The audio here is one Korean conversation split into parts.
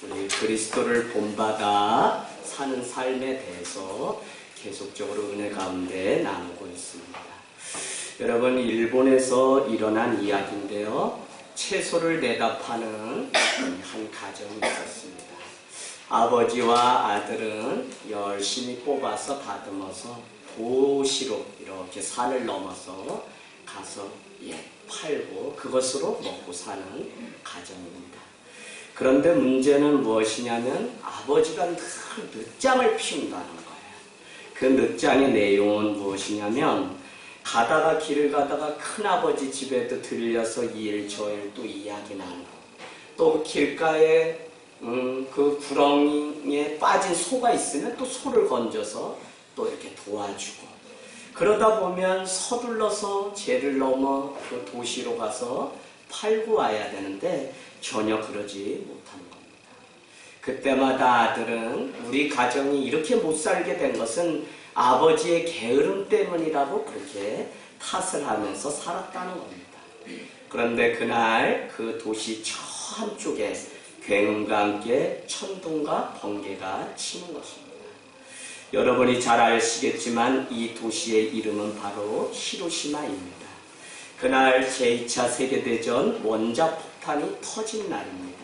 우리 그리스도를 본받아 사는 삶에 대해서 계속적으로 은혜 가운데 나누고 있습니다. 여러분, 일본에서 일어난 이야기인데요. 채소를 내다 파는 한 가정이 있었습니다. 아버지와 아들은 열심히 뽑아서 다듬어서 도시로 이렇게 산을 넘어서 가서 팔고 그것으로 먹고 사는 가정입니다. 그런데 문제는 무엇이냐면 아버지가 늘 늦장을 피운다는 거예요. 그 늦장의 내용은 무엇이냐면 길을 가다가 큰아버지 집에도 들려서 이 일 저 일 또 이야기 나누고 또 길가에 그 구렁이에 빠진 소가 있으면 또 소를 건져서 또 이렇게 도와주고 그러다 보면 서둘러서 죄를 넘어 그 도시로 가서 팔고 와야 되는데 전혀 그러지 못하는 겁니다. 그때마다 아들은 우리 가정이 이렇게 못 살게 된 것은 아버지의 게으름 때문이라고 그렇게 탓을 하면서 살았다는 겁니다. 그런데 그날 그 도시 저 한쪽에 굉음과 함께 천둥과 번개가 치는 것입니다. 여러분이 잘 아시겠지만 이 도시의 이름은 바로 히로시마입니다. 그날 제2차 세계대전 원자폭탄이 터진 날입니다.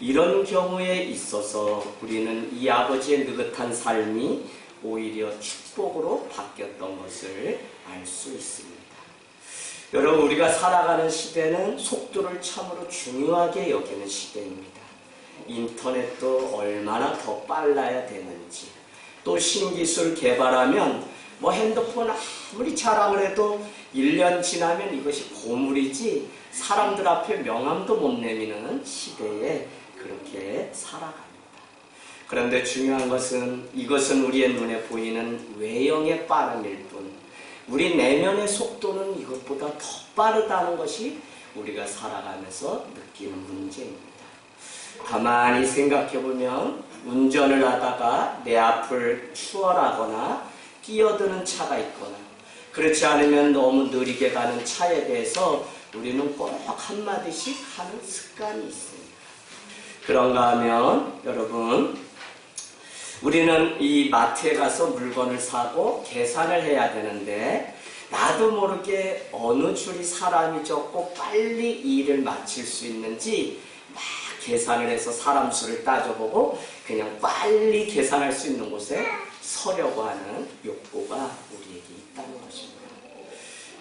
이런 경우에 있어서 우리는 이 아버지의 느긋한 삶이 오히려 축복으로 바뀌었던 것을 알 수 있습니다. 여러분, 우리가 살아가는 시대는 속도를 참으로 중요하게 여기는 시대입니다. 인터넷도 얼마나 더 빨라야 되는지, 또 신기술 개발하면 핸드폰 아무리 자랑을 해도 1년 지나면 이것이 고물이지 사람들 앞에 명함도 못 내미는 시대에 그렇게 살아갑니다. 그런데 중요한 것은 이것은 우리의 눈에 보이는 외형의 빠름일 뿐 우리 내면의 속도는 이것보다 더 빠르다는 것이 우리가 살아가면서 느끼는 문제입니다. 가만히 생각해보면 운전을 하다가 내 앞을 추월하거나 끼어드는 차가 있거나 그렇지 않으면 너무 느리게 가는 차에 대해서 우리는 꼭 한마디씩 하는 습관이 있습니다. 그런가 하면 여러분, 우리는 이 마트에 가서 물건을 사고 계산을 해야 되는데 나도 모르게 어느 줄이 사람이 적고 빨리 일을 마칠 수 있는지 막 계산을 해서 사람 수를 따져보고 그냥 빨리 계산할 수 있는 곳에 서려고 하는 욕구가 우리에게 있다는 것입니다.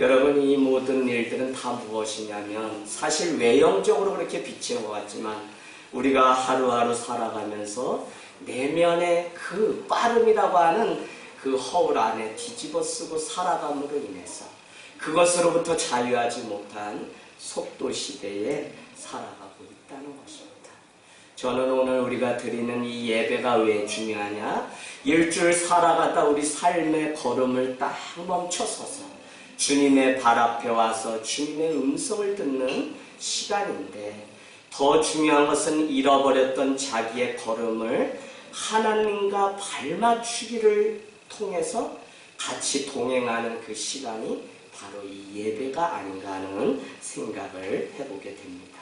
여러분, 이 모든 일들은 다 무엇이냐면 사실 외형적으로 그렇게 비치는 것 같지만 우리가 하루하루 살아가면서 내면의 그 빠름이라고 하는 그 허울 안에 뒤집어 쓰고 살아감으로 인해서 그것으로부터 자유하지 못한 속도 시대에 살아가고 있다는 것입니다. 저는 오늘 우리가 드리는 이 예배가 왜 중요하냐? 일주일 살아가다 우리 삶의 걸음을 딱 멈춰서서 주님의 발 앞에 와서 주님의 음성을 듣는 시간인데 더 중요한 것은 잃어버렸던 자기의 걸음을 하나님과 발맞추기를 통해서 같이 동행하는 그 시간이 바로 이 예배가 아닌가 하는 생각을 해보게 됩니다.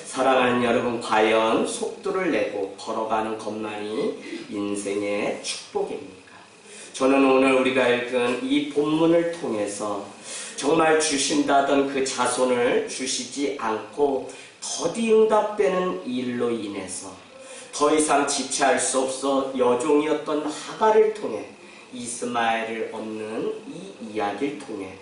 사랑하는 여러분, 과연 속도를 내고 걸어가는 것만이 인생의 축복입니까? 저는 오늘 우리가 읽은 이 본문을 통해서 정말 주신다던 그 자손을 주시지 않고 더디 응답되는 일로 인해서 더 이상 지체할 수 없어 여종이었던 하갈을 통해 이스마엘을 얻는 이 이야기를 통해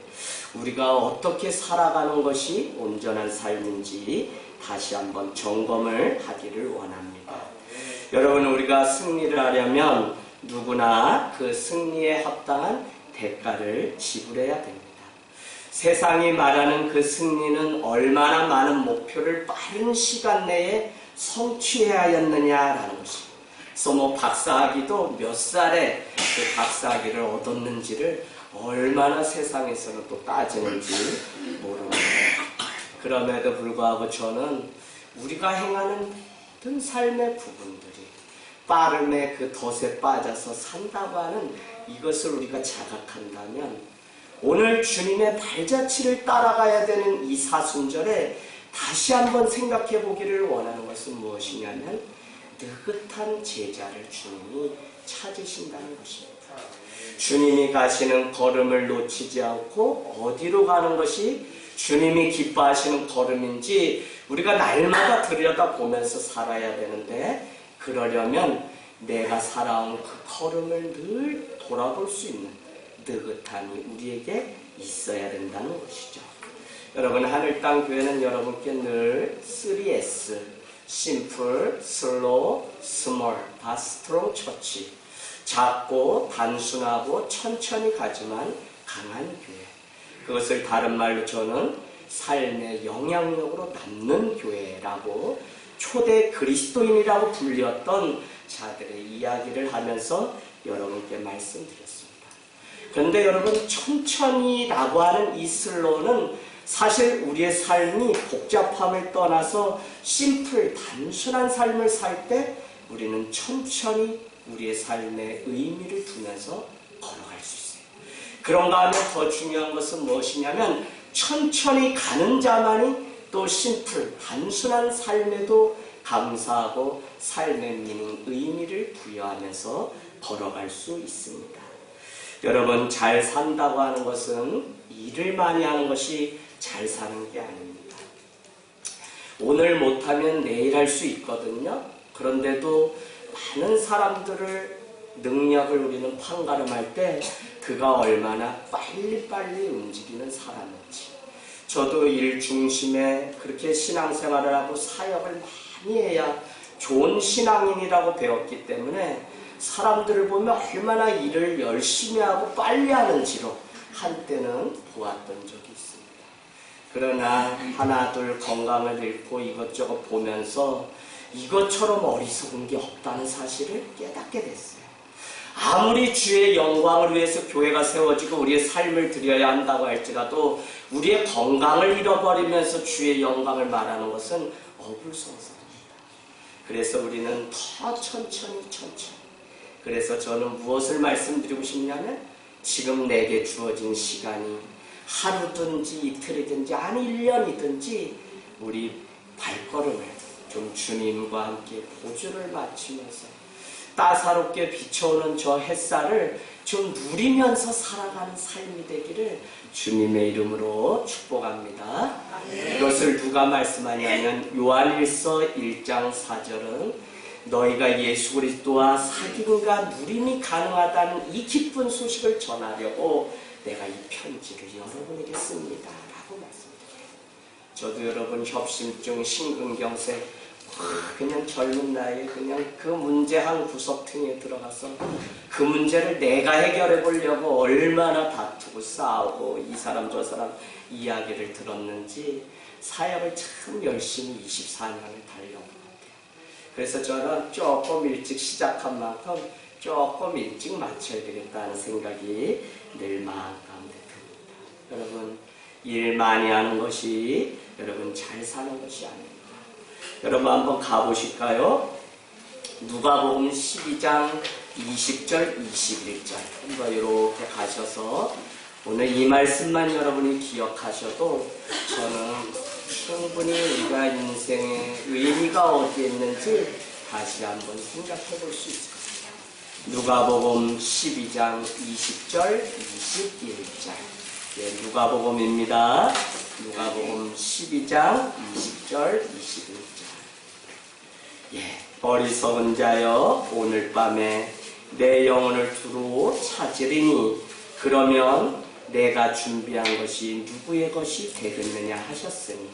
우리가 어떻게 살아가는 것이 온전한 삶인지 다시 한번 점검을 하기를 원합니다. 여러분, 우리가 승리를 하려면 누구나 그 승리에 합당한 대가를 지불해야 됩니다. 세상이 말하는 그 승리는 얼마나 많은 목표를 빠른 시간 내에 성취해야 하였느냐라는 것입니다. 그래서 박사학위도 몇 살에 그 박사학위를 얻었는지를 얼마나 세상에서는 또 따지는지 모릅니다. 그럼에도 불구하고 저는 우리가 행하는 모든 삶의 부분들이 빠름의 그 덫에 빠져서 산다고 하는 이것을 우리가 자각한다면 오늘 주님의 발자취를 따라가야 되는 이 사순절에 다시 한번 생각해 보기를 원하는 것은 무엇이냐면 느긋한 제자를 주님이 찾으신다는 것입니다. 주님이 가시는 걸음을 놓치지 않고 어디로 가는 것이 주님이 기뻐하시는 걸음인지 우리가 날마다 들여다보면서 살아야 되는데, 그러려면 내가 살아온 그 걸음을 늘 돌아볼 수 있는 느긋함이 우리에게 있어야 된다는 것이죠. 여러분, 하늘땅교회는 여러분께 늘 3S, Simple, Slow, Small, 다 스트롱 처치, 작고 단순하고 천천히 가지만 강한 교회, 그것을 다른 말로 저는 삶의 영향력으로 남는 교회라고 초대 그리스도인이라고 불렸던 자들의 이야기를 하면서 여러분께 말씀드렸습니다. 그런데 여러분, 천천히라고 하는 이 슬로우는 사실 우리의 삶이 복잡함을 떠나서 심플, 단순한 삶을 살 때 우리는 천천히 우리의 삶에 의미를 두면서 걸어갈 수 있어요. 그런가 하면 더 중요한 것은 무엇이냐면, 천천히 가는 자만이 또 심플, 단순한 삶에도 감사하고 삶의 미닝, 의미를 부여하면서 걸어갈 수 있습니다. 여러분, 잘 산다고 하는 것은 일을 많이 하는 것이 잘 사는 게 아닙니다. 오늘 못하면 내일 할 수 있거든요. 그런데도 많은 사람들을, 능력을 우리는 판가름할 때 그가 얼마나 빨리빨리 움직이는 사람인지. 저도 일 중심에 그렇게 신앙생활을 하고 사역을 많이 해야 좋은 신앙인이라고 배웠기 때문에 사람들을 보면 얼마나 일을 열심히 하고 빨리 하는지로 한때는 보았던 적이 있습니다. 그러나 하나 둘 건강을 잃고 이것저것 보면서 이것처럼 어리석은 게 없다는 사실을 깨닫게 됐어요. 아무리 주의 영광을 위해서 교회가 세워지고 우리의 삶을 드려야 한다고 할지라도 우리의 건강을 잃어버리면서 주의 영광을 말하는 것은 어불성설입니다. 그래서 우리는 더 천천히. 그래서 저는 무엇을 말씀드리고 싶냐면, 지금 내게 주어진 시간이 하루든지 이틀이든지 아니 1년이든지 우리 발걸음을 좀 주님과 함께 보조를 맞추면서 따사롭게 비춰오는 저 햇살을 좀 누리면서 살아가는 삶이 되기를 주님의 이름으로 축복합니다. 이것을 누가 말씀하냐면 요한일서 1장 4절은 너희가 예수 그리스도와 사귐과 누림이 가능하다는 이 기쁜 소식을 전하려고 내가 이 편지를 여러분에게 씁니다 라고 말씀드려요. 저도 여러분 협심증, 심근경색 그냥 젊은 나이에 그냥 그 문제 한 구석탱이에 들어가서 그 문제를 내가 해결해 보려고 얼마나 다투고 싸우고 이 사람 저 사람 이야기를 들었는지 사역을 참 열심히 24년을 달려온 것 같아요. 그래서 저는 조금 일찍 시작한 만큼 조금 일찍 마쳐야 되겠다는 생각이 늘 마음 가운데 듭니다. 여러분, 일 많이 하는 것이 여러분 잘 사는 것이 아닙니다. 여러분 한번 가보실까요? 누가복음 12장 20절 21절 한번 이렇게 가셔서 오늘 이 말씀만 여러분이 기억하셔도 저는 충분히 우리가 인생의 의미가 어디에 있는지 다시 한번 생각해 볼 수 있을 것 같아요. 누가복음 12장 20절 21절 누가복음입니다. 누가복음 12장 20절 21절 어리석은 자여 오늘 밤에 내 영혼을 두루 찾으리니 그러면 내가 준비한 것이 누구의 것이 되겠느냐 하셨으니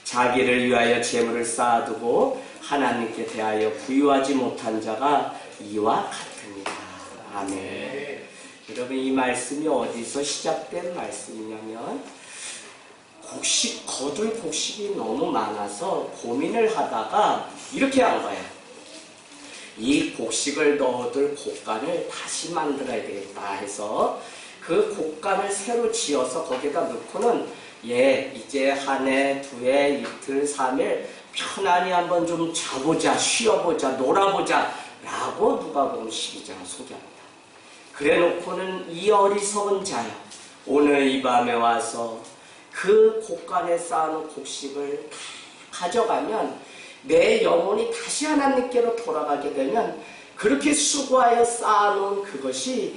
자기를 위하여 재물을 쌓아두고 하나님께 대하여 부유하지 못한 자가 이와 같으니라. 아멘. 여러분, 이 말씀이 어디서 시작된 말씀이냐면 거둘 곡식이 너무 많아서 고민을 하다가 이렇게 한 거예요. 이 곡식을 넣어둘 곡간을 다시 만들어야 되겠다 해서 그 곡간을 새로 지어서 거기다 넣고는 이제 한 해, 두 해, 이틀, 3일 편안히 한번 좀 자보자, 쉬어보자, 놀아보자 라고 누가복음 12장 소개합니다. 그래 놓고는 이 어리석은 자여 오늘 이 밤에 와서 그 곡간에 쌓아놓은 곡식을 다 가져가면 내 영혼이 다시 하나님께로 돌아가게 되면 그렇게 수고하여 쌓아놓은 그것이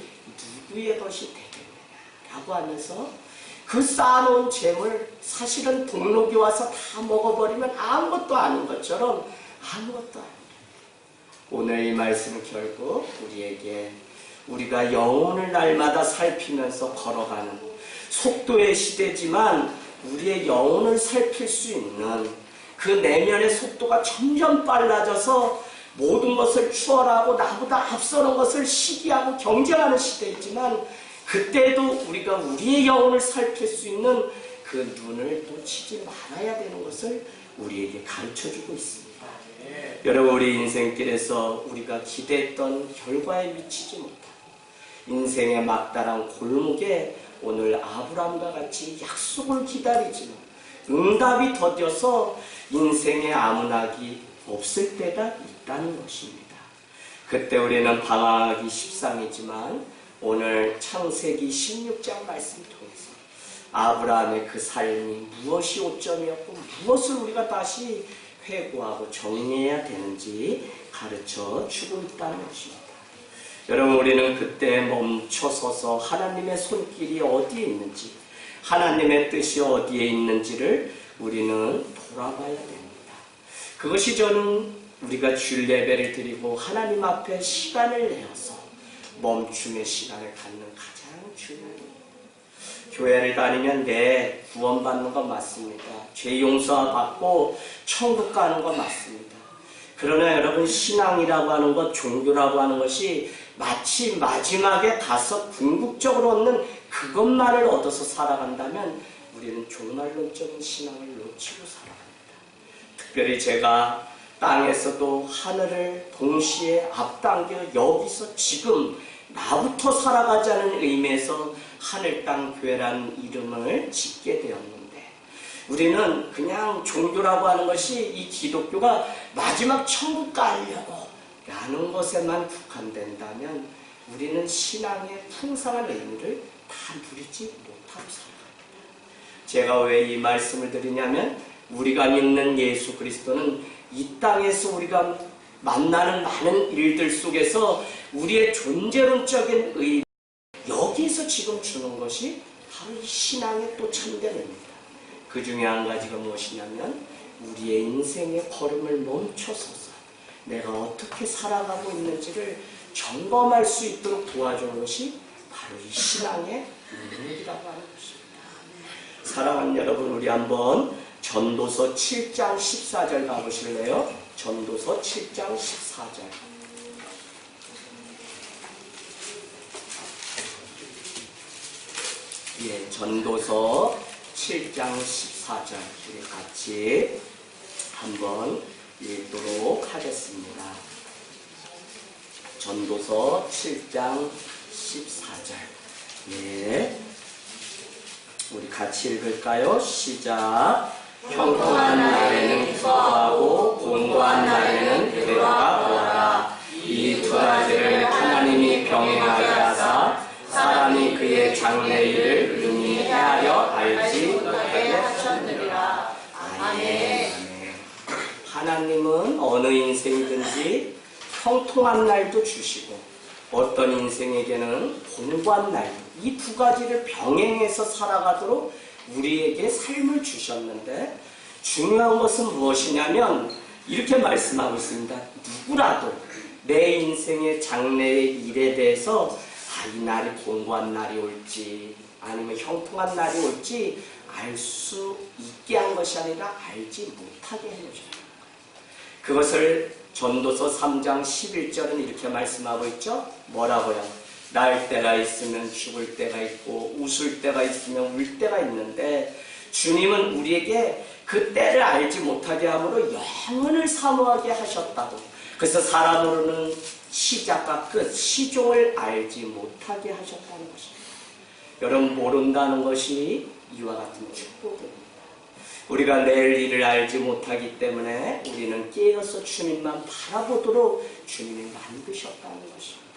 누구의 것이 되겠느냐라고 하면서 그 쌓아놓은 재물 사실은 동록이 와서 다 먹어버리면 아무것도 아닌 것처럼 아무것도 아니에요. 오늘 이 말씀은 결국 우리에게 우리가 영혼을 날마다 살피면서 걸어가는 속도의 시대지만 우리의 영혼을 살필 수 있는 그 내면의 속도가 점점 빨라져서 모든 것을 추월하고 나보다 앞서는 것을 시기하고 경쟁하는 시대이지만 그때도 우리가 우리의 영혼을 살필 수 있는 그 눈을 놓치지 말아야 되는 것을 우리에게 가르쳐주고 있습니다. 여러분, 우리 인생길에서 우리가 기대했던 결과에 미치지 못하고 인생의 막다른 골목에 오늘 아브라함과 같이 약속을 기다리지만 응답이 더뎌서 인생의 암운하기 없을 때가 있다는 것입니다. 그때 우리는 방황하기 십상이지만 오늘 창세기 16장 말씀 통해서 아브라함의 그 삶이 무엇이 오점이었고 무엇을 우리가 다시 회고하고 정리해야 되는지 가르쳐 주고 있다는 것입니다. 여러분, 우리는 그때 멈춰서서 하나님의 손길이 어디에 있는지, 하나님의 뜻이 어디에 있는지를 우리는 돌아봐야 됩니다. 그것이 저는 우리가 주일 예배를 드리고 하나님 앞에 시간을 내어서 멈춤의 시간을 갖는 가장 중요한 일입니다. 교회를 다니면 내 구원받는 건 맞습니다. 죄 용서받고 천국 가는 건 맞습니다. 그러나 여러분, 신앙이라고 하는 것, 종교라고 하는 것이 마치 마지막에 가서 궁극적으로 얻는 그것만을 얻어서 살아간다면 우리는 종말론적인 신앙을 놓치고 살아갑니다. 특별히 제가 땅에서도 하늘을 동시에 앞당겨 여기서 지금 나부터 살아가자는 의미에서 하늘 땅 교회라는 이름을 짓게 되었는데 우리는 그냥 종교라고 하는 것이 이 기독교가 마지막 천국 가려고 라는 것에만 국한된다면 우리는 신앙의 풍성한 의미를 다 누리지 못하고 살아갑니다. 제가 왜 이 말씀을 드리냐면 우리가 믿는 예수 그리스도는 이 땅에서 우리가 만나는 많은 일들 속에서 우리의 존재론적인 의미, 여기에서 지금 주는 것이 바로 이 신앙의 또 참된 의미입니다. 그 중에 한 가지가 무엇이냐면 우리의 인생의 걸음을 멈춰서서 내가 어떻게 살아가고 있는지를 점검할 수 있도록 도와주는 것이 바로 이 신앙의 능력이라고 하는 것입니다. 사랑하는 여러분, 우리 한번 전도서 7장 14절 가보실래요? 전도서 7장 14절. 예, 전도서 7장 14절 우리 같이 한번 읽도록 하겠습니다. 전도서 7장 14절. 예, 우리 같이 읽을까요? 시작. 형통한 날에는 기뻐하고 곤고한 날에는 괴로가 보아라. 이 두 가지를 하나님이 병행하게 하사 사람이 그의 장래일을 능히 헤아려 알지 못하게 하셨느니라. 아멘. 하나님은 어느 인생이든지 형통한 날도 주시고 어떤 인생에게는 곤고한 날도, 이 두 가지를 병행해서 살아가도록 우리에게 삶을 주셨는데 중요한 것은 무엇이냐면 이렇게 말씀하고 있습니다. 누구라도 내 인생의 장래의 일에 대해서 이 날이 곤고한 날이 올지 아니면 형통한 날이 올지 알 수 있게 한 것이 아니라 알지 못하게 해주셨다. 그것을 전도서 3장 11절은 이렇게 말씀하고 있죠. 뭐라고요? 날 때가 있으면 죽을 때가 있고 웃을 때가 있으면 울 때가 있는데 주님은 우리에게 그 때를 알지 못하게 함으로 영원을 사모하게 하셨다고. 그래서 사람으로는 시작과 끝, 시종을 알지 못하게 하셨다는 것입니다. 여러분, 모른다는 것이 이와 같은 축복입니다. 우리가 내일 일을 알지 못하기 때문에 우리는 깨어서 주님만 바라보도록 주님이 만드셨다는 것입니다.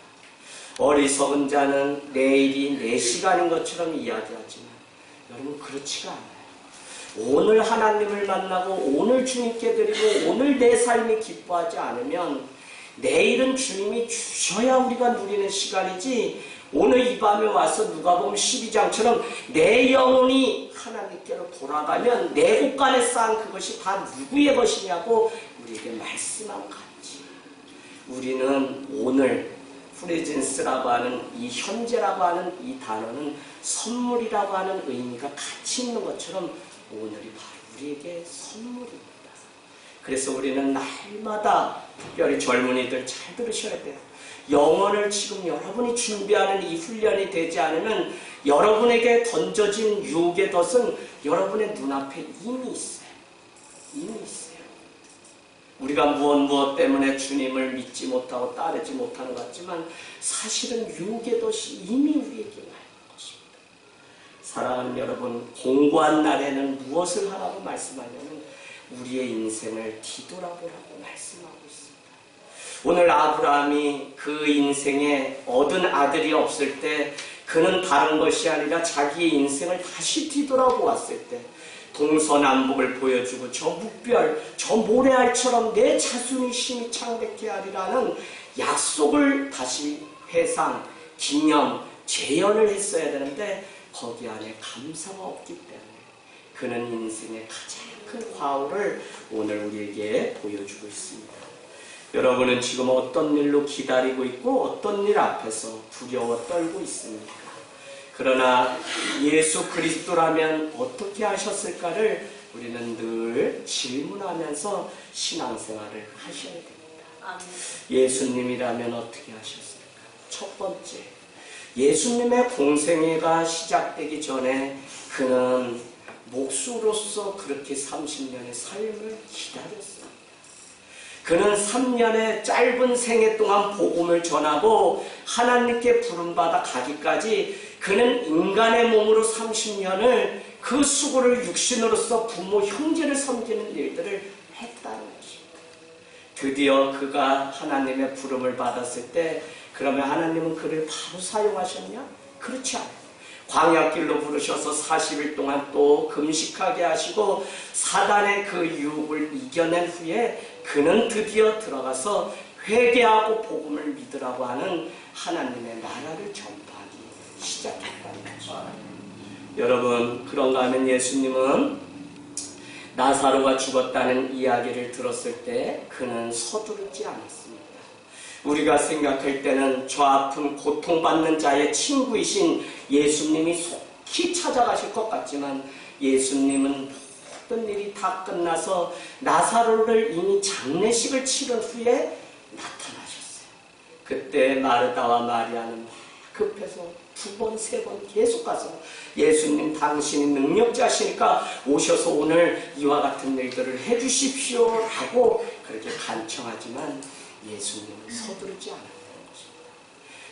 어리석은 자는 내일이 내 시간인 것처럼 이야기하지만 여러분, 그렇지가 않아요. 오늘 하나님을 만나고 오늘 주님께 드리고 오늘 내 삶이 기뻐하지 않으면 내일은 주님이 주셔야 우리가 누리는 시간이지, 오늘 이 밤에 와서 누가복음 12장처럼 내 영혼이 하나님께로 돌아가면 내 곳간에 쌓은 그것이 다 누구의 것이냐고 우리에게 말씀한 같이, 우리는 오늘, 프레젠스라고 하는 이 현재라고 하는 이 단어는 선물이라고 하는 의미가 같이 있는 것처럼 오늘이 바로 우리에게 선물입니다. 그래서 우리는 날마다, 특별히 젊은이들 잘 들으셔야 돼요. 영혼을 지금 여러분이 준비하는 이 훈련이 되지 않으면 여러분에게 던져진 유혹의 덫은 여러분의 눈앞에 이미 있어요. 이미 있어요. 우리가 무엇 때문에 주님을 믿지 못하고 따르지 못하는 것 같지만 사실은 유혹의 덫이 이미 우리에게 와 있는 것입니다. 사랑하는 여러분, 공고한 날에는 무엇을 하라고 말씀하냐면 우리의 인생을 뒤돌아보라고 말씀하고 있습니다. 오늘 아브라함이 그 인생에 얻은 아들이 없을 때 그는 다른 것이 아니라 자기의 인생을 다시 뒤돌아보았을 때 동서남북을 보여주고 저 묵별, 저 모래알처럼 내 자손이 심히 창백해 하리라는 약속을 다시 회상, 기념, 재현을 했어야 되는데 거기 안에 감사가 없기 때문에 그는 인생의 가장 큰 과오를 오늘 우리에게 보여주고 있습니다. 여러분은 지금 어떤 일로 기다리고 있고 어떤 일 앞에서 두려워 떨고 있습니까? 그러나 예수 그리스도라면 어떻게 하셨을까를 우리는 늘 질문하면서 신앙생활을 하셔야 됩니다. 예수님이라면 어떻게 하셨을까? 첫 번째, 예수님의 공생애가 시작되기 전에 그는 목수로서 그렇게 30년의 삶을 기다렸습니다. 그는 3년의 짧은 생애 동안 복음을 전하고 하나님께 부름받아 가기까지 그는 인간의 몸으로 30년을 그 수고를 육신으로서 부모, 형제를 섬기는 일들을 했다는 것입니다. 드디어 그가 하나님의 부름을 받았을 때 그러면 하나님은 그를 바로 사용하셨냐? 그렇지 않아요. 광야길로 부르셔서 40일 동안 또 금식하게 하시고 사단의 그 유혹을 이겨낸 후에 그는 드디어 들어가서 회개하고 복음을 믿으라고 하는 하나님의 나라를 전파하기 시작했다는 거죠. 여러분, 그런가 하면 예수님은 나사로가 죽었다는 이야기를 들었을 때 그는 서두르지 않았습니다. 우리가 생각할 때는 저 아픈 고통받는 자의 친구이신 예수님이 속히 찾아가실 것 같지만 예수님은 모든 일이 다 끝나서 나사로를 이미 장례식을 치른 후에 나타나셨어요. 그때 마르다와 마리아는 급해서 2번, 3번 계속 가서 예수님 당신이 능력자시니까 오셔서 오늘 이와 같은 일들을 해주십시오 라고 그렇게 간청하지만 예수님은 서두르지 않았다는 것입니다.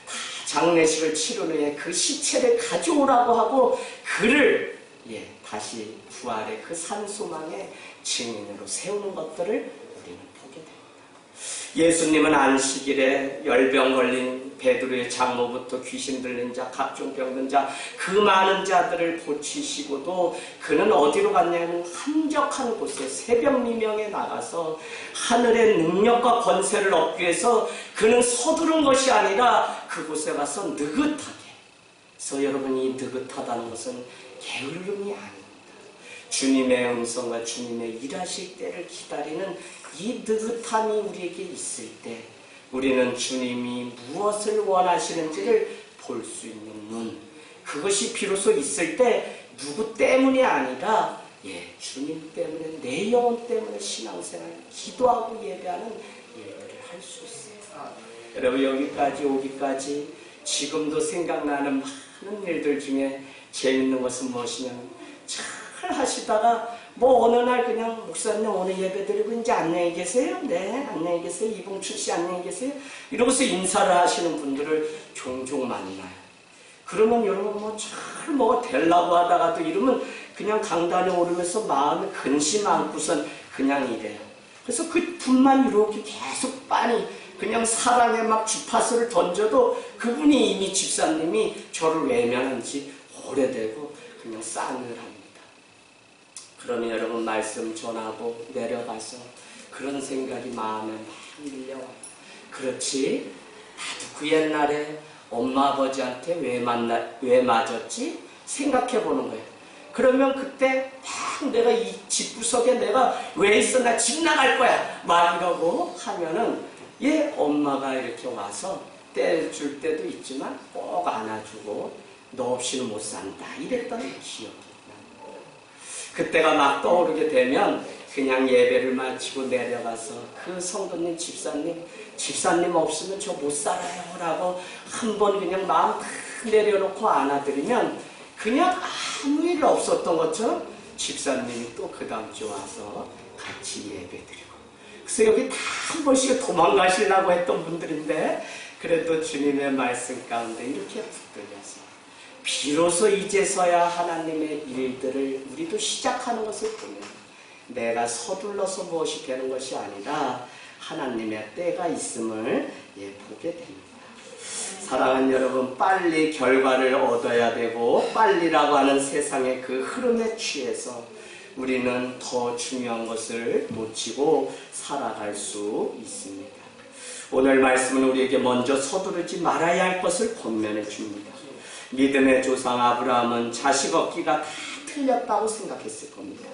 다 장례식을 치른 후에 그 시체를 가져오라고 하고 그를 다시 부활의 그 산소망의 증인으로 세우는 것들을 우리는 보게 됩니다. 예수님은 안식일에 열병 걸린 베드로의 장모부터 귀신 들린 자, 각종 병든 자, 그 많은 자들을 고치시고도 그는 어디로 갔냐면 한적한 곳에 새벽 미명에 나가서 하늘의 능력과 권세를 얻기 위해서 그는 서두른 것이 아니라 그곳에 가서 느긋하게. 그래서 여러분이 느긋하다는 것은 게으름이 아닙니다. 주님의 음성과 주님의 일하실 때를 기다리는 이 느긋함이 우리에게 있을 때 우리는 주님이 무엇을 원하시는지를 볼 수 있는 눈, 그것이 비로소 있을 때 누구 때문이 아니라 주님 때문에, 내 영혼 때문에 신앙생활, 기도하고 예배하는 일들을 할 수 있어요. 여러분, 여기까지 오기까지 지금도 생각나는 많은 일들 중에 재밌는 것은 무엇이냐면 잘 하시다가 어느 날 그냥 목사님 오늘 예배 드리고 이제 안녕히 계세요? 네, 안녕히 계세요. 이봉출 씨 안녕히 계세요? 이러고서 인사를 하시는 분들을 종종 만나요. 그러면 여러분 잘 뭐가 되려고 하다가도 이러면 그냥 강단에 오르면서 마음에 근심 안고선 그냥 이래요. 그래서 그 분만 이렇게 계속 빤히 그냥 사랑에 막 주파수를 던져도 그분이 이미 집사님이 저를 외면한 지 오래되고 그냥 싸늘합니다. 그러면 여러분 말씀 전하고 내려가서 그런 생각이 마음에 막 밀려와요. 그렇지? 나도 그 옛날에 엄마 아버지한테 왜 맞았지? 생각해 보는 거예요. 그러면 그때 막 내가 이 집구석에 내가 왜 있어? 나 집 나갈 거야. 막 이러고 하면은 얘 엄마가 이렇게 와서 떼줄 때도 있지만 꼭 안아주고 너 없이는 못 산다. 이랬던 기억이 나요. 그때가 막 떠오르게 되면 그냥 예배를 마치고 내려가서 그 성도님 집사님 없으면 저 못 살아요 라고 한번 그냥 마음 탁 내려놓고 안아드리면 그냥 아무 일 없었던 것처럼 집사님이 또 그 다음 주 와서 같이 예배드리고. 그래서 여기 다 한 번씩 도망가시려고 했던 분들인데 그래도 주님의 말씀 가운데 이렇게 붙들려서 비로소 이제서야 하나님의 일들을 우리도 시작하는 것을 보면 내가 서둘러서 무엇이 되는 것이 아니라 하나님의 때가 있음을 보게 됩니다. 사랑하는 여러분, 빨리 결과를 얻어야 되고 빨리라고 하는 세상의 그 흐름에 취해서 우리는 더 중요한 것을 놓치고 살아갈 수 있습니다. 오늘 말씀은 우리에게 먼저 서두르지 말아야 할 것을 권면해 줍니다. 믿음의 조상 아브라함은 자식 얻기가 다 틀렸다고 생각했을 겁니다.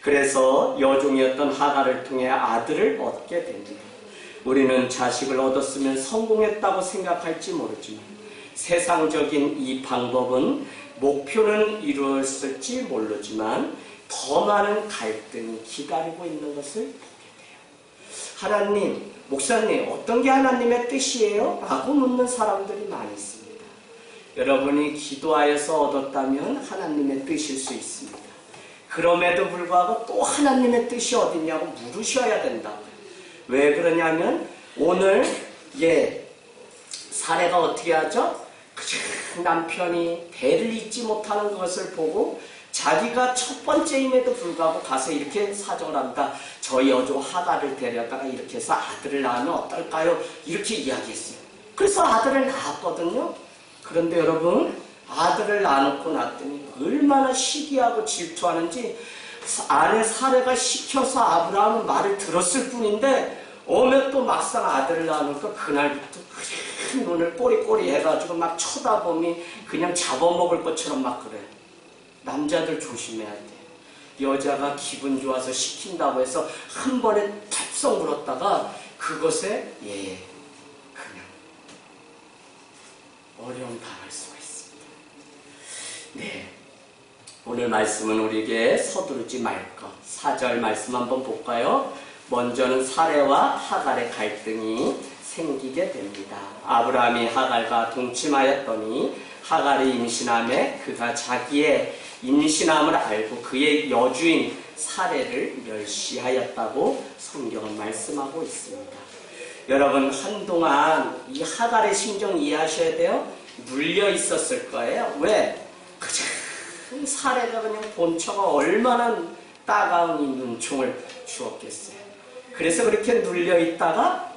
그래서 여종이었던 하갈을 통해 아들을 얻게 됩니다. 우리는 자식을 얻었으면 성공했다고 생각할지 모르지만 세상적인 이 방법은 목표는 이루었을지 모르지만 더 많은 갈등이 기다리고 있는 것을 보게 돼요. 하나님, 목사님, 어떤 게 하나님의 뜻이에요? 라고 묻는 사람들이 많이 있습니다. 여러분이 기도하여서 얻었다면 하나님의 뜻일 수 있습니다. 그럼에도 불구하고 또 하나님의 뜻이 어딨냐고 물으셔야 된다고요. 왜 그러냐면 오늘 사례가 어떻게 하죠? 남편이 배를 잇지 못하는 것을 보고 자기가 첫 번째임에도 불구하고 가서 이렇게 사정을 합니다. 저희 여조 하갈을 데려다가 이렇게 해서 아들을 낳으면 어떨까요? 이렇게 이야기했어요. 그래서 아들을 낳았거든요. 그런데 여러분, 아들을 낳아놓고 났더니 얼마나 시기하고 질투하는지 아내 사례가 시켜서 아브라함은 말을 들었을 뿐인데 오면 또 막상 아들을 낳으니까 그날부터 큰 눈을 꼬리꼬리 해가지고 막 쳐다보니 그냥 잡아먹을 것처럼 막 그래. 남자들 조심해야 돼. 여자가 기분 좋아서 시킨다고 해서 한 번에 탑성 물었다가 그것에 그냥 어려움 당할 수가 있습니다. 네, 오늘 말씀은 우리에게 서두르지 말 것. 4절 말씀 한번 볼까요? 먼저는 사레와 하갈의 갈등이 생기게 됩니다. 아브라함이 하갈과 동침하였더니 하갈이 임신함에 그가 자기의 임신함을 알고 그의 여주인 사레를 멸시하였다고 성경은 말씀하고 있습니다. 여러분, 한동안 이 하갈의 심정 이해하셔야 돼요. 눌려 있었을 거예요. 왜? 그 사레가 그냥 본처가 얼마나 따가운 이 눈총을 주었겠어요. 그래서 그렇게 눌려 있다가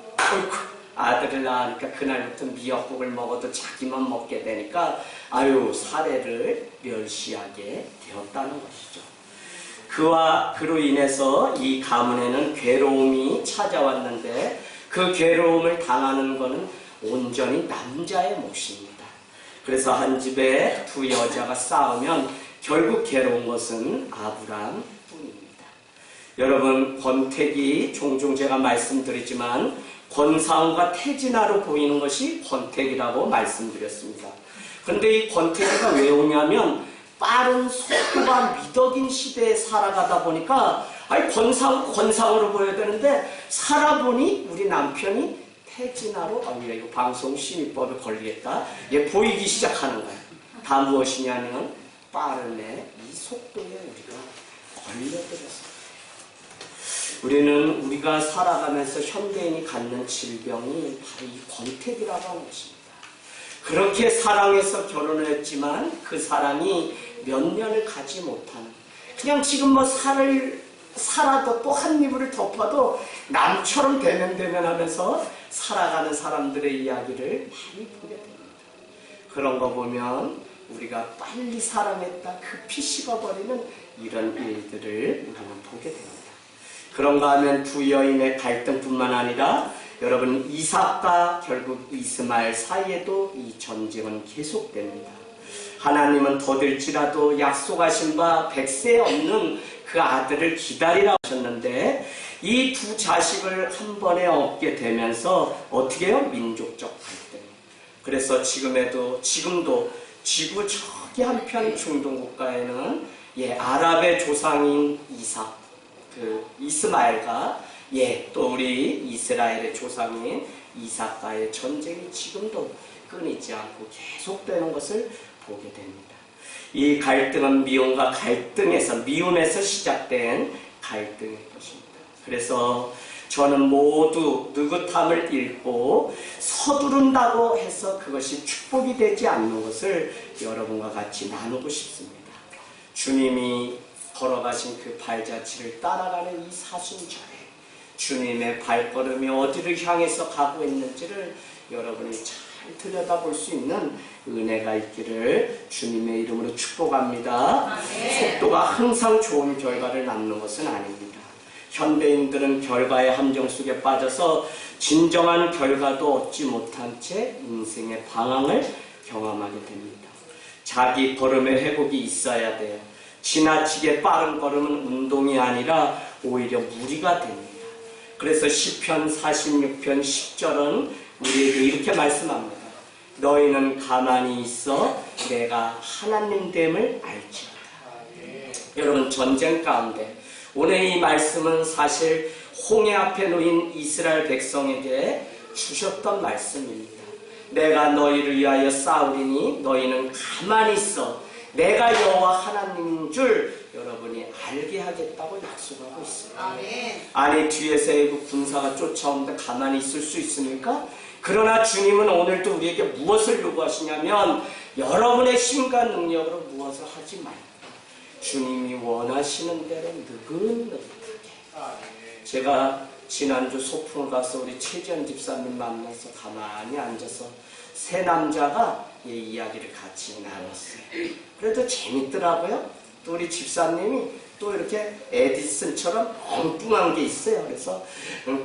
아들을 낳으니까 그날부터 미역국을 먹어도 자기만 먹게 되니까 사레를 멸시하게 되었다는 것이죠. 그로 인해서 이 가문에는 괴로움이 찾아왔는데 그 괴로움을 당하는 것은 온전히 남자의 몫입니다. 그래서 한 집에 두 여자가 싸우면 결국 괴로운 것은 아브라함 뿐입니다. 여러분, 권태기 종종 제가 말씀드리지만 권사원과 태진아로 보이는 것이 권태기라고 말씀드렸습니다. 그런데 이 권태기가 왜 오냐면 빠른 속도가 미덕인 시대에 살아가다 보니까 권상으로 보여야 되는데 살아보니 우리 남편이 태진아로 이거 방송 심의법에 걸리겠다. 보이기 시작하는 거예요. 다 무엇이냐면 빠름의 이 속도에 우리가 걸려들었어요. 우리는 우리가 살아가면서 현대인이 갖는 질병이 바로 이 권태기라고 하는 것입니다. 그렇게 사랑해서 결혼을 했지만 그 사랑이 몇 년을 가지 못하는, 그냥 지금 살아도 또 한 이불을 덮어도 남처럼 대면대면 하면서 살아가는 사람들의 이야기를 많이 보게 됩니다. 그런 거 보면 우리가 빨리 사랑했다 급히 식어버리는 이런 일들을 우리는 보게 됩니다. 그런가 하면 두 여인의 갈등뿐만 아니라 여러분 이삭과 결국 이스마엘 사이에도 이 전쟁은 계속됩니다. 하나님은 더딜지라도 약속하신 바 100세 없는 그 아들을 기다리라 하셨는데 이 두 자식을 한 번에 얻게 되면서 어떻게 해요? 민족적 갈등. 그래서 지금도 지구 저기 한편 중동 국가에는 아랍의 조상인 이삭, 이스마엘과 또 우리 이스라엘의 조상인 이삭과의 전쟁이 지금도 끊이지 않고 계속되는 것을 보게 됩니다. 이 갈등은 미움에서 시작된 갈등의 것입니다. 그래서 저는 모두 느긋함을 잃고 서두른다고 해서 그것이 축복이 되지 않는 것을 여러분과 같이 나누고 싶습니다. 주님이 걸어가신 그 발자취를 따라가는 이 사순절에 주님의 발걸음이 어디를 향해서 가고 있는지를 여러분이 잘 들여다볼 수 있는 은혜가 있기를 주님의 이름으로 축복합니다. 속도가 항상 좋은 결과를 낳는 것은 아닙니다. 현대인들은 결과의 함정 속에 빠져서 진정한 결과도 얻지 못한 채 인생의 방황을 경험하게 됩니다. 자기 걸음의 회복이 있어야 돼요. 지나치게 빠른 걸음은 운동이 아니라 오히려 무리가 됩니다. 그래서 시편 46편 10절은 우리에게 이렇게 말씀합니다. 너희는 가만히 있어 내가 하나님됨을 알지어다. 여러분 전쟁 가운데 오늘 이 말씀은 사실 홍해 앞에 놓인 이스라엘 백성에게 주셨던 말씀입니다. 내가 너희를 위하여 싸우리니 너희는 가만히 있어 내가 여호와 하나님인 줄 여러분이 알게 하겠다고 약속하고 있습니다. 아니 뒤에서 애국 군사가 쫓아오는데 가만히 있을 수 있습니까? 그러나 주님은 오늘도 우리에게 무엇을 요구하시냐면 여러분의 힘과 능력으로 무엇을 하지 말고 주님이 원하시는 대로 느긋느긋하게. 제가 지난주 소풍을 가서 우리 최지연 집사님 만나서 가만히 앉아서 세 남자가 이야기를 같이 나눴어요. 그래도 재밌더라고요. 또 우리 집사님이 또 이렇게 에디슨처럼 엉뚱한 게 있어요. 그래서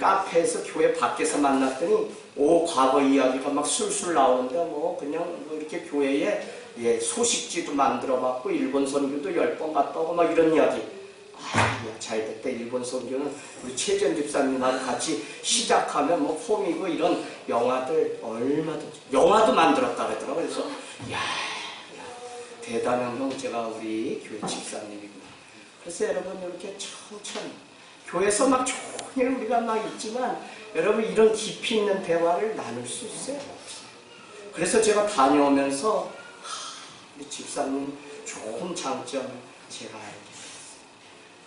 카페에서 교회 밖에서 만났더니 과거 이야기가 막 술술 나오는데 그냥 이렇게 교회에 소식지도 만들어봤고 일본 선교도 10번 갔다 오고 막 이런 이야기. 잘됐다. 일본 선교는 우리 최전 집사님하고 같이 시작하면 폼이고 이런 영화들 얼마든지 영화도 만들었다 그러더라고요. 그래서 대단한 형제가 우리 교회 집사님이구나. 그래서 여러분 이렇게 천천히 교회에서 막 종일 우리가 막 있지만 여러분 이런 깊이 있는 대화를 나눌 수 있어요. 그래서 제가 다녀오면서 우리 집사님 좋은 장점을 제가 알게 됐어요.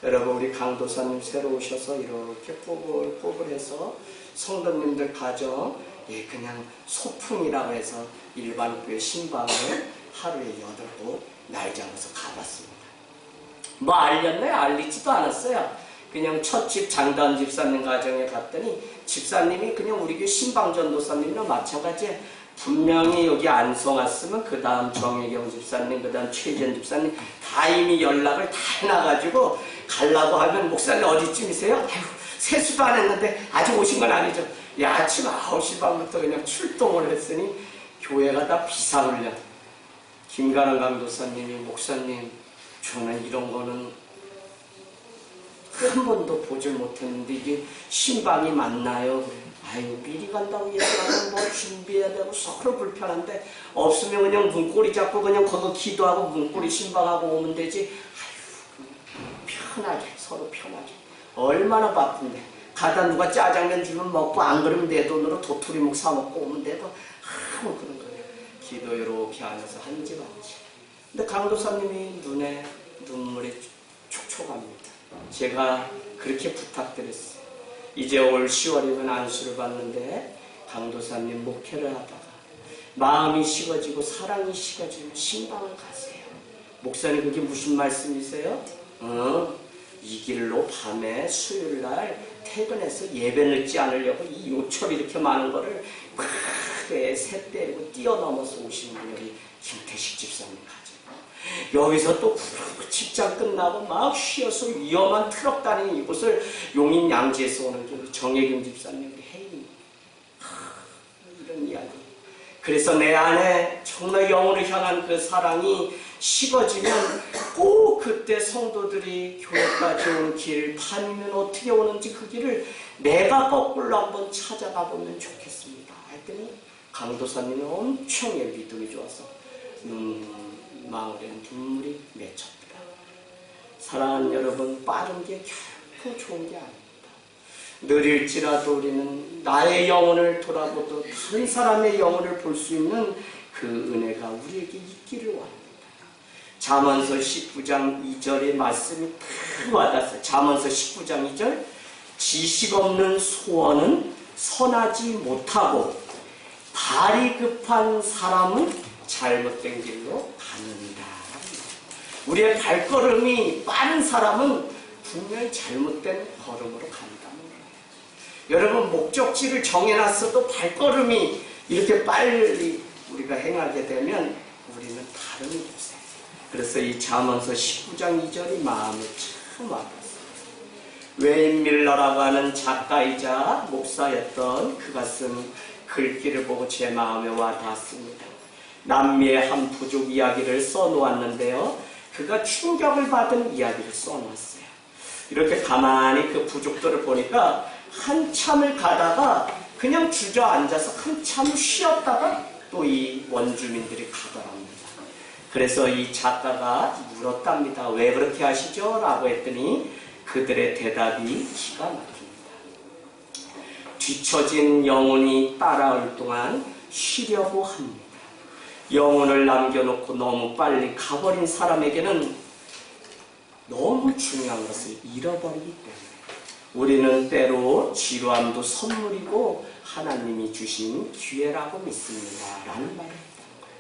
여러분 우리 강도사님 새로 오셔서 이렇게 뽀글뽀글해서 성도님들 가정 그냥 소풍이라고 해서 일반 교회 신방을 하루에 8곳 날 잡아서 가봤습니다. 알렸나요? 알리지도 않았어요. 그냥 첫집 장단 집사님 가정에 갔더니 집사님이 그냥 우리 교회 신방전도사님이랑 마찬가지에 분명히 여기 안성 왔으면 그 다음 정혜경 집사님, 그 다음 최전 집사님 다 이미 연락을 다 해놔가지고 가려고 하면 목사님 어디쯤이세요? 아이고 세수도 안 했는데 아직 오신 건 아니죠. 아침 9시 반부터 그냥 출동을 했으니 교회가 다 비상훈련. 김가람 강도사님이 목사님 저는 이런 거는 한 번도 보질 못했는데 이게 신방이 맞나요? 아유 미리 간다고 얘기하면 준비해야 되고 서로 불편한데 없으면 그냥 문고리 잡고 그냥 거기 기도하고 문고리 신방하고 오면 되지. 아유 편하게 서로 편하게 얼마나 바쁜데 가다 누가 짜장면 주면 먹고 안 그러면 내 돈으로 도토리묵 사 먹고 오면 되고 아무 그런 거예요. 기도 이렇게 하면서 한지 맞지. 근데 강도사님이 눈에 눈물이 촉촉합니다. 제가 그렇게 부탁드렸어요. 이제 올 10월이면 안수를 받는데 강도사님 목회를 하다가 마음이 식어지고 사랑이 식어지면 신방을 가세요. 목사님 그게 무슨 말씀이세요? 이 길로 밤에 수요일날 퇴근해서 예배 늦지 않으려고 이 요철 이렇게 많은 거를 막 트레에 새 때리고 뛰어넘어서 오신 분이 김태식 집사님 가지고 여기서 또 직장 끝나고 막 쉬어서 위험한 트럭 다니는 이곳을 용인 양지에서 오는 정혜균 집사님 해임 이런 이야기. 그래서 내 안에 정말 영혼을 향한 그 사랑이 식어지면 꼭 그때 성도들이 교회까지 오는 길 밤이면 어떻게 오는지 그 길을 내가 거꾸로 한번 찾아가 보면 좋겠습니다. 했더니 강도사님은 엄청 믿음이 좋아서 눈망울에 눈물이 맺혔더라. 사랑하는 여러분, 빠른 게 결코 좋은 게 아닙니다. 느릴지라도 우리는 나의 영혼을 돌아보도 다른 사람의 영혼을 볼 수 있는 그 은혜가 우리에게 있기를 원합니다. 잠언서 19장 2절의 말씀이 딱 와닿았어요. 잠언서 19장 2절, 지식 없는 소원은 선하지 못하고 발이 급한 사람은 잘못된 길로 가는다. 우리의 발걸음이 빠른 사람은 분명히 잘못된 걸음으로 간다는 거예요. 여러분, 목적지를 정해놨어도 발걸음이 이렇게 빨리 우리가 행하게 되면 우리는 다른 곳에. 그래서 이 잠언서 19장 2절이 마음에 참 와닿습니다. 웨인 밀러라고 하는 작가이자 목사였던 그가 쓴 글귀를 보고 제 마음에 와닿았습니다. 남미의 한 부족 이야기를 써놓았는데요. 그가 충격을 받은 이야기를 써놨어요. 이렇게 가만히 그 부족들을 보니까 한참을 가다가 그냥 주저앉아서 한참 쉬었다가 또 이 원주민들이 가더랍니다. 그래서 이 작가가 물었답니다. 왜 그렇게 하시죠? 라고 했더니 그들의 대답이 기가 막힙니다. 뒤처진 영혼이 따라올 동안 쉬려고 합니다. 영혼을 남겨놓고 너무 빨리 가버린 사람에게는 너무 중요한 것을 잃어버리기 때문에 우리는 때로 지루함도 선물이고 하나님이 주신 기회라고 믿습니다. 라는 말을 했다는 거예요.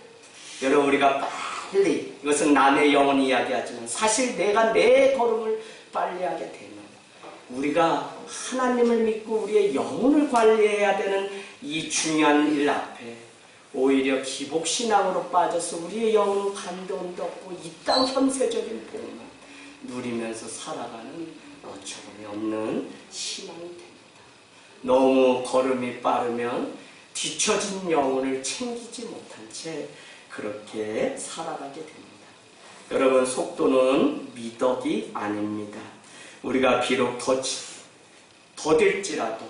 여러분, 우리가 빨리, 이것은 남의 영혼 이야기하지만 사실 내가 내 걸음을 빨리 하게 되면 우리가 하나님을 믿고 우리의 영혼을 관리해야 되는 이 중요한 일 앞에 오히려 기복신앙으로 빠져서 우리의 영혼은 간도도 없고 이 땅 현세적인 복만 누리면서 살아가는 어처구니 없는 신앙이 됩니다. 너무 걸음이 빠르면 뒤처진 영혼을 챙기지 못한 채 그렇게 살아가게 됩니다. 여러분, 속도는 미덕이 아닙니다. 우리가 비록 더딜지라도,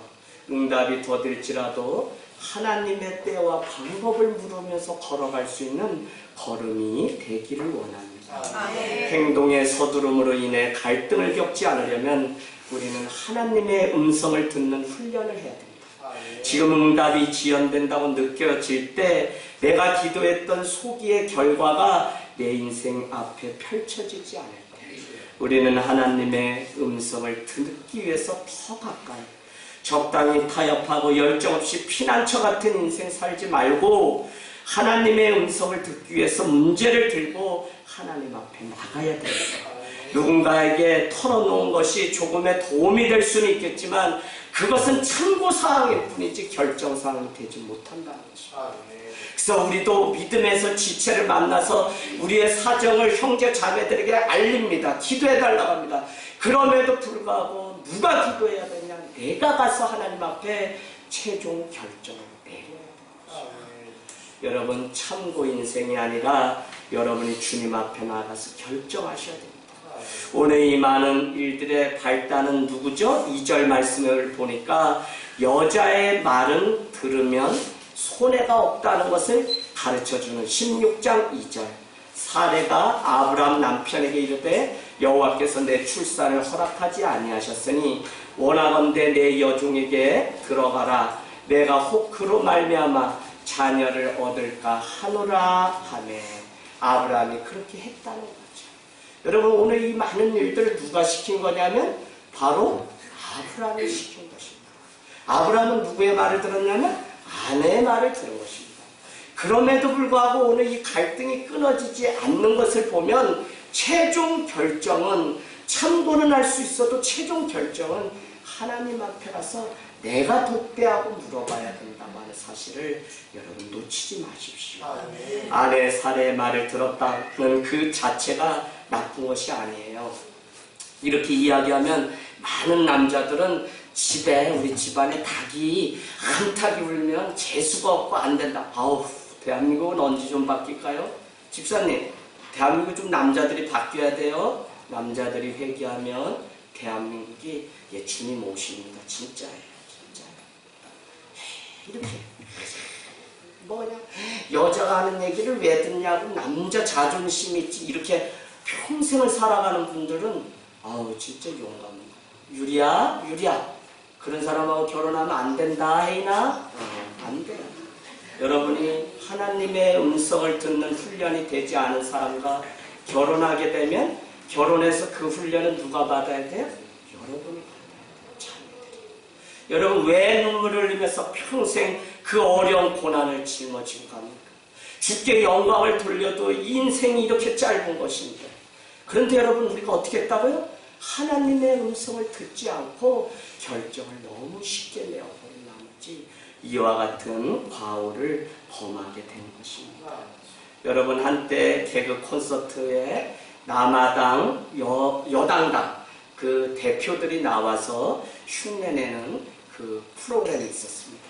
응답이 더딜지라도 하나님의 때와 방법을 물으면서 걸어갈 수 있는 걸음이 되기를 원합니다. 행동의 서두름으로 인해 갈등을 겪지 않으려면 우리는 하나님의 음성을 듣는 훈련을 해야 됩니다. 지금 응답이 지연된다고 느껴질 때 내가 기도했던 소기의 결과가 내 인생 앞에 펼쳐지지 않을 때 우리는 하나님의 음성을 듣기 위해서 더 가까이 적당히 타협하고 열정 없이 피난처 같은 인생 살지 말고 하나님의 음성을 듣기 위해서 문제를 들고 하나님 앞에 나가야 됩니다. 누군가에게 털어놓은 것이 조금의 도움이 될 수는 있겠지만 그것은 참고사항일 뿐이지 결정사항이 되지 못한다는 것입니다. 그래서 우리도 믿음에서 지체를 만나서 우리의 사정을 형제 자매들에게 알립니다. 기도해달라고 합니다. 그럼에도 불구하고 누가 기도해야 되냐? 내가 가서 하나님 앞에 최종 결정을 내려야 됩니다. 여러분, 참고 인생이 아니라 여러분이 주님 앞에 나가서 결정하셔야 됩니다. 오늘 이 많은 일들의 발단은 누구죠? 2절 말씀을 보니까 여자의 말은 들으면 손해가 없다는 것을 가르쳐주는 16장 2절. 사레가 아브람 남편에게 이르되 여호와께서 내 출산을 허락하지 아니하셨으니 원하건대 내 여종에게 들어가라. 내가 혹 그로 말미암아 자녀를 얻을까 하노라 하네. 아브람이 그렇게 했다는 거죠. 여러분, 오늘 이 많은 일들을 누가 시킨 거냐면 바로 아브람이 시킨 것입니다. 아브람은 누구의 말을 들었냐면 아내의 말을 들은 것입니다. 그럼에도 불구하고 오늘 이 갈등이 끊어지지 않는 것을 보면 최종 결정은 참고는 할 수 있어도 최종 결정은 하나님 앞에 가서 내가 독대하고 물어봐야 된다고 하는 사실을 여러분 놓치지 마십시오. 아내 사례의 말을 들었다는 그 자체가 나쁜 것이 아니에요. 이렇게 이야기하면 많은 남자들은 집에 우리 집안에 닭이 한 닭이 울면 재수가 없고 안 된다. 아우, 대한민국은 언제 좀 바뀔까요? 집사님, 대한민국 좀 남자들이 바뀌어야 돼요. 남자들이 회개하면 대한민국이 주님 오십니다. 진짜예요. 진짜예요. 이렇게 뭐냐, 여자가 하는 얘기를 왜 듣냐고 남자 자존심 있지 이렇게 평생을 살아가는 분들은 아우 진짜 용감한 거예요. 유리야 그런 사람하고 결혼하면 안 된다 혜인아. 안 돼요. 여러분이 하나님의 음성을 듣는 훈련이 되지 않은 사람과 결혼하게 되면 결혼해서 그 훈련은 누가 받아야 돼요? 여러분이 받아야 돼요. 자녀들이. 여러분 왜 눈물을 흘리면서 평생 그 어려운 고난을 짊어지고 갑니까? 주께 영광을 돌려도 인생이 이렇게 짧은 것인데, 그런데 여러분 우리가 어떻게 했다고요? 하나님의 음성을 듣지 않고 결정을 너무 쉽게 내어버린 나머지 이와 같은 과오를 범하게 된 것입니다. 여러분 한때 개그 콘서트에 남아당, 여당당 그 대표들이 나와서 흉내내는 그 프로그램이 있었습니다.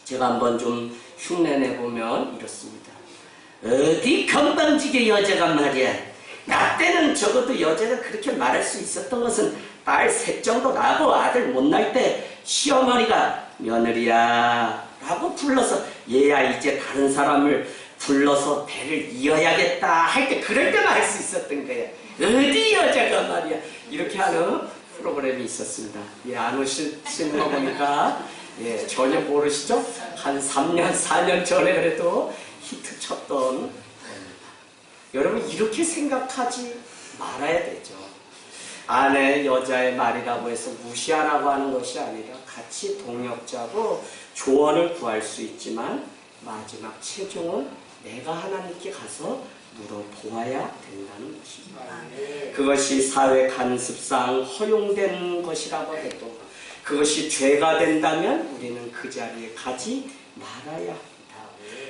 제가 한번 좀 흉내내보면 이렇습니다. 어디 건방지게 여자가 말이야. 나 때는 적어도 여자가 그렇게 말할 수 있었던 것은 딸 셋 정도 나고 아들 못 날 때 시어머니가 며느리야 라고 불러서 얘야 이제 다른 사람을 불러서 배를 이어야겠다 할 때 그럴 때만 할 수 있었던 거예요. 어디 여자가 말이야. 이렇게 하는 프로그램이 있었습니다. 안 오시는 거 보니까 전혀 모르시죠? 한 3년, 4년 전에 그래도 히트 쳤던 여러분 이렇게 생각하지 말아야 되죠. 아내 여자의 말이라고 해서 무시하라고 하는 것이 아니라 같이 동역자고 조언을 구할 수 있지만 마지막 최종은 내가 하나님께 가서 물어보아야 된다는 것입니다. 그것이 사회 간섭상 허용된 것이라고 해도 그것이 죄가 된다면 우리는 그 자리에 가지 말아야 합니다.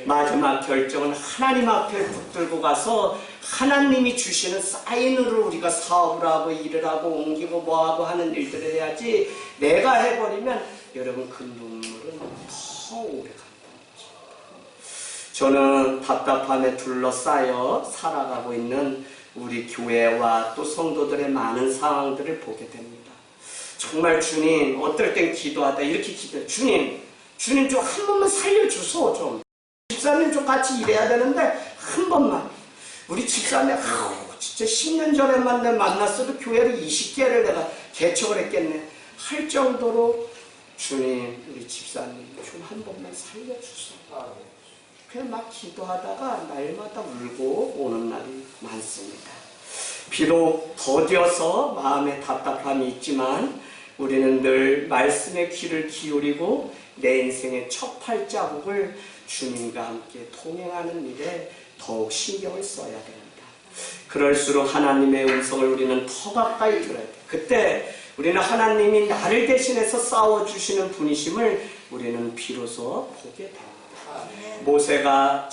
마지막 결정은 하나님 앞에 붙들고 가서 하나님이 주시는 사인으로 우리가 사업을 하고 일을 하고 옮기고 뭐하고 하는 일들을 해야지 내가 해버리면 여러분 그 눈물은 더 오래 간다는 것입니다. 저는 답답함에 둘러싸여 살아가고 있는 우리 교회와 또 성도들의 많은 상황들을 보게 됩니다. 정말 주님 어떨 땐 기도하다 이렇게 기도해요. 주님 좀 한 번만 살려주소. 좀 집사님 좀 같이 일해야 되는데 한 번만. 우리 집사님 진짜 10년 전에만 내가 만났어도 교회를 20개를 내가 개척을 했겠네 할 정도로 주님 우리 집사님 좀 한 번만 살려주소. 그냥 막 기도하다가 날마다 울고 오는 날이 많습니다. 비록 더뎌서 마음에 답답함이 있지만 우리는 늘 말씀의 귀를 기울이고 내 인생의 첫 발자국을 주님과 함께 동행하는 일에 더욱 신경을 써야 됩니다. 그럴수록 하나님의 음성을 우리는 더 가까이 들어야 돼요. 그때 우리는 하나님이 나를 대신해서 싸워주시는 분이심을 우리는 비로소 보게 됩니다. 모세가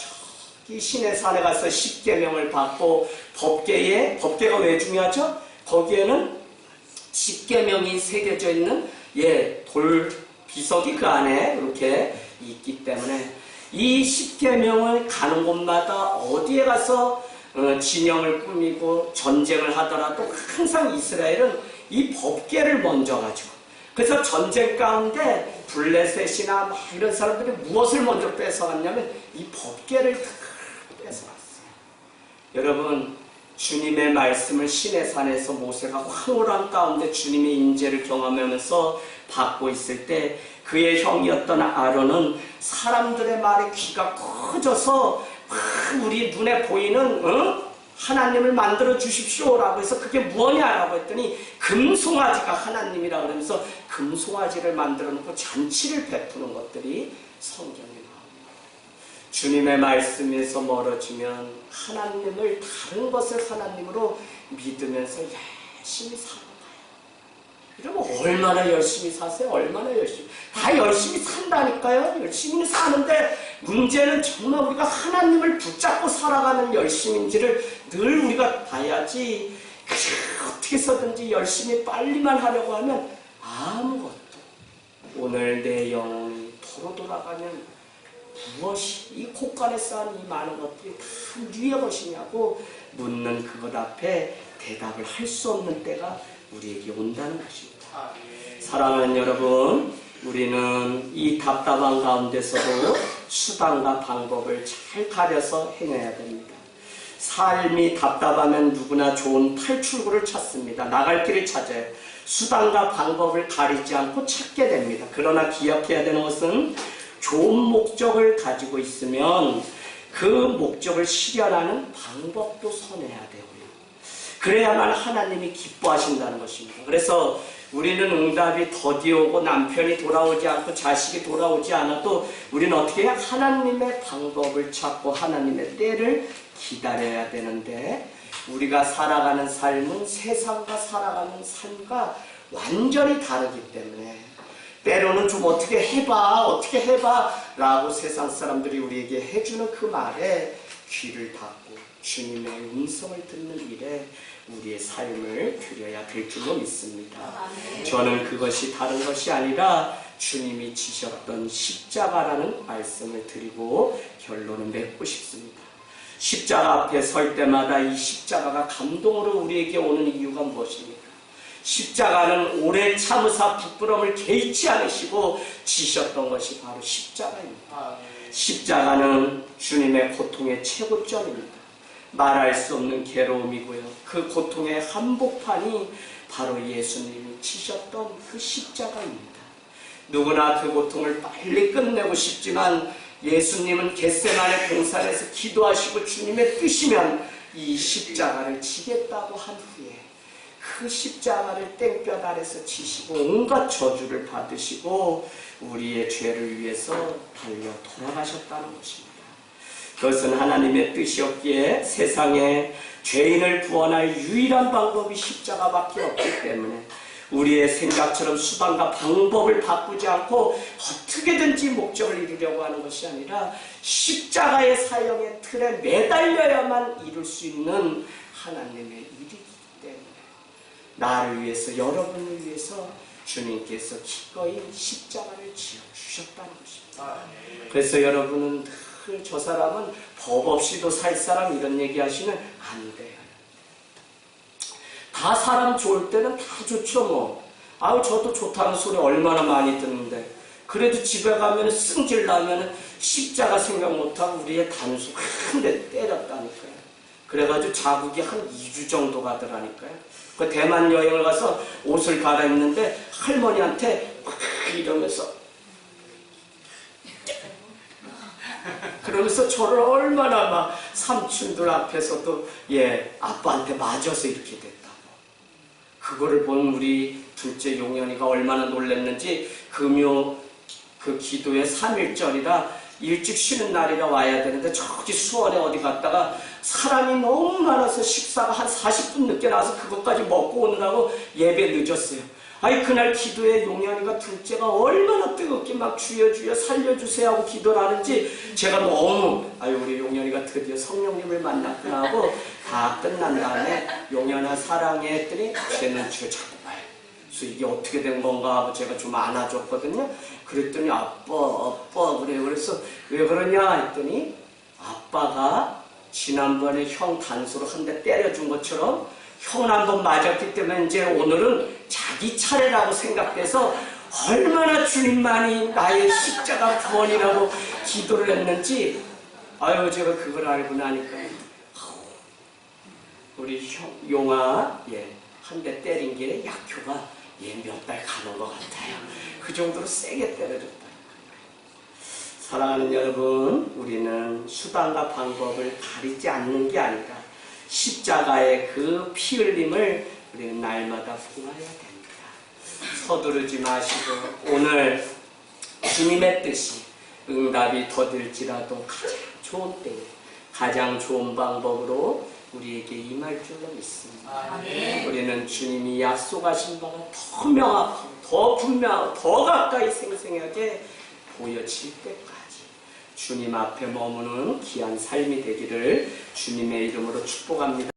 저기 시내산에 가서 십계명을 받고 법계가 왜 중요하죠? 거기에는 십계명이 새겨져 있는 돌 비석이 그 안에 이렇게 있기 때문에 이 십계명을 가는 곳마다 어디에 가서 진영을 꾸미고 전쟁을 하더라도 항상 이스라엘은 이 법궤를 먼저 가지고 그래서 전쟁 가운데 블레셋이나 막 이런 사람들이 무엇을 먼저 뺏어갔냐면 이 법궤를 다 뺏어갔어요. 여러분 주님의 말씀을 시내산에서 모세가 황홀한 가운데 주님의 인재를 경험하면서 받고 있을 때 그의 형이었던 아론은 사람들의 말에 귀가 커져서 우리 눈에 보이는 하나님을 만들어 주십시오라고 해서 그게 뭐냐라고 했더니 금송아지가 하나님이라 그러면서 금송아지를 만들어 놓고 잔치를 베푸는 것들이 성경에 나옵니다. 주님의 말씀에서 멀어지면 하나님을 다른 것을 하나님으로 믿으면서 열심히 살아가요. 이러면 얼마나 열심히 사세요? 얼마나 열심히. 다 열심히 산다니까요. 열심히 사는데 문제는 정말 우리가 하나님을 붙잡고 살아가는 열심인지를 늘 우리가 봐야지. 어떻게 해서든지 열심히 빨리만 하려고 하면 아무것도. 오늘 내 영혼이 도로 돌아가면 무엇이 이 곳간에 쌓은 이 많은 것들이 다 누구의 것이냐고 묻는 그것 앞에 대답을 할 수 없는 때가 우리에게 온다는 것입니다. 사랑하는 여러분, 우리는 이 답답한 가운데서도 수단과 방법을 잘 가려서 행해야 됩니다. 삶이 답답하면 누구나 좋은 탈출구를 찾습니다. 나갈 길을 찾아요. 수단과 방법을 가리지 않고 찾게 됩니다. 그러나 기억해야 되는 것은 좋은 목적을 가지고 있으면 그 목적을 실현하는 방법도 선해야 되고요. 그래야만 하나님이 기뻐하신다는 것입니다. 그래서 우리는 응답이 더디 오고 남편이 돌아오지 않고 자식이 돌아오지 않아도 우리는 어떻게 해야 하나님의 방법을 찾고 하나님의 때를 기다려야 되는데 우리가 살아가는 삶은 세상과 살아가는 삶과 완전히 다르기 때문에 때로는 좀 어떻게 해봐 라고 세상 사람들이 우리에게 해주는 그 말에 귀를 닫고 주님의 음성을 듣는 일에 우리의 삶을 드려야 될 줄로 믿습니다. 저는 그것이 다른 것이 아니라 주님이 지셨던 십자가라는 말씀을 드리고 결론을 맺고 싶습니다. 십자가 앞에 설 때마다 이 십자가가 감동으로 우리에게 오는 이유가 무엇입니까? 십자가는 오래 참으사 부끄러움을 개의치 않으시고 지셨던 것이 바로 십자가입니다. 십자가는 주님의 고통의 최고점입니다. 말할 수 없는 괴로움이고요. 그 고통의 한복판이 바로 예수님이 치셨던 그 십자가입니다. 누구나 그 고통을 빨리 끝내고 싶지만 예수님은 겟세마네 동산에서 기도하시고 주님의 뜻이면 이 십자가를 지겠다고 한 후에 그 십자가를 땡볕 아래서 지시고 온갖 저주를 받으시고 우리의 죄를 위해서 달려 돌아가셨다는 것입니다. 그것은 하나님의 뜻이었기에 세상에 죄인을 구원할 유일한 방법이 십자가밖에 없기 때문에 우리의 생각처럼 수단과 방법을 바꾸지 않고 어떻게든지 목적을 이루려고 하는 것이 아니라 십자가의 사형의 틀에 매달려야만 이룰 수 있는 하나님의 일이기 때문에 나를 위해서 여러분을 위해서 주님께서 기꺼이 십자가를 지어주셨다는 것입니다. 그래서 여러분은 늘 저 사람은 법 없이도 살 사람 이런 얘기 하시면 안 돼요. 다 사람 좋을 때는 다 좋죠 뭐. 아우 저도 좋다는 소리 얼마나 많이 듣는데 그래도 집에 가면 승질 나면 십자가 생각 못하고 우리의 단수 한 대 때렸다니까요. 그래가지고 자국이 한 2주 정도 가더라니까요. 그 대만 여행을 가서 옷을 갈아입는데 할머니한테 이러면서 그러면서 저를 얼마나 막 삼촌들 앞에서도 아빠한테 맞아서 이렇게 됐다고. 그거를 본 우리 둘째 용현이가 얼마나 놀랐는지 금요 그 기도의 3일절이라 일찍 쉬는 날이라 와야 되는데 저기 수원에 어디 갔다가 사람이 너무 많아서 식사가 한 40분 늦게 나와서 그것까지 먹고 오느라고 예배 늦었어요. 아니 그날 기도에 용현이가 둘째가 얼마나 뜨겁게 막 주여 살려주세요 하고 기도를 하는지 제가 너무 우리 용현이가 드디어 성령님을 만났구나 하고 다 끝난 다음에 용현아 사랑해 했더니 제 눈치를 자꾸 봐요. 그래서 이게 어떻게 된 건가 하고 제가 좀 안아줬거든요. 그랬더니 아빠 그래요. 그래서 왜 그러냐 했더니 아빠가 지난번에 형 단수로 한 대 때려준 것처럼 형은 한번 맞았기 때문에 이제 오늘은 자기 차례라고 생각해서 얼마나 주님만이 나의 십자가 구원이라고 기도를 했는지 제가 그걸 알고 나니까 우리 용아 한 대 때린 게 약효가 몇 달 가는 것 같아요. 그 정도로 세게 때려줬다. 사랑하는 여러분, 우리는 수단과 방법을 가리지 않는 게 아니라 십자가의 그 피 흘림을 우리는 날마다 봉하여야 됩니다. 서두르지 마시고 오늘 주님의 뜻이 응답이 더딜지라도 가장 좋은 때에 가장 좋은 방법으로 우리에게 임할 줄로 믿습니다. 아멘. 우리는 주님이 약속하신 바가 더 명확하고 더 분명하고 더 가까이 생생하게 보여질 때까지 주님 앞에 머무는 귀한 삶이 되기를 주님의 이름으로 축복합니다.